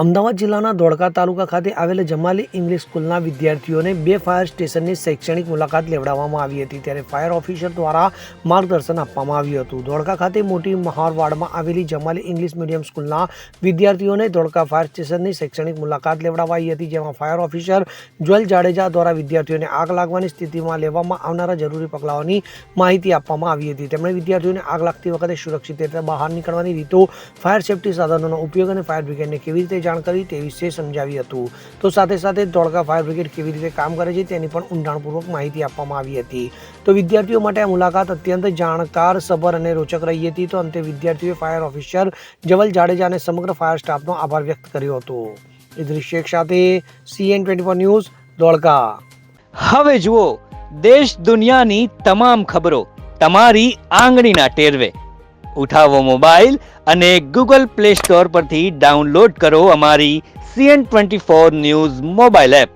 અમદાવાદ જિલ્લાના ધોળકા તાલુકા ખાતે આવેલ જમાલી ઇંગ્લિશ સ્કૂલના વિદ્યાર્થીઓને 2 ફાયર સ્ટેશનની શૈક્ષણિક મુલાકાત લેવડાવવામાં આવી હતી, ત્યારે ફાયર ઓફિસર દ્વારા માર્ગદર્શન આપવામાં આવ્યું હતું. ધોળકા ખાતે મોટી મહારવાડમાં આવેલી જમાલી ઇંગ્લિશ મીડિયમ સ્કૂલના વિદ્યાર્થીઓને ધોળકા ફાયર સ્ટેશનની શૈક્ષણિક મુલાકાત લેવડાવાઈ હતી, જેમાં ફાયર ઓફિસર જ્વેલ જાડેજા દ્વારા વિદ્યાર્થીઓને આગ લાગવાની સ્થિતિમાં લેવામાં આવનારા જરૂરી પગલાઓની માહિતી આપવામાં આવી હતી. તેમણે વિદ્યાર્થીઓને આગ લાગતી વખતે સુરક્ષિત રીતે બહાર નીકળવાની રીતો, ફાયર સેફટી સાધનોનો ઉપયોગ અને ફાયર બ્રિગેડને કેવી રીતે જાણ કરવી તે વિશે સમજાવી હતું. તો સાથે સાથે ધોળકા ફાયર બ્રિગેડ કેવી રીતે કામ કરે છે તેની પણ ઊંડાણપૂર્વક માહિતી આપવામાં આવી હતી. તો વિદ્યાર્થીઓ માટે આ મુલાકાત અત્યંત જાણકાર, સભર અને રોચક રહી હતી. તો અંતે વિદ્યાર્થીઓએ ફાયર ઓફિસર જ્વેલ જાડેજા અને સમગ્ર ફાયર સ્ટાફનો આભાર વ્યક્ત કર્યો હતો. ઇદ્રીસ શેખ સાથે CN24 ન્યૂઝ, ધોળકા. હવે જુઓ દેશ દુનિયાની તમામ ખબરો તમારી આંગળીના ટેરવે. ઉઠાવો મોબાઈલ અને ગૂગલ પ્લે સ્ટોર પરથી ડાઉનલોડ કરો અમારી CN24 ન્યૂઝ મોબાઈલ એપ.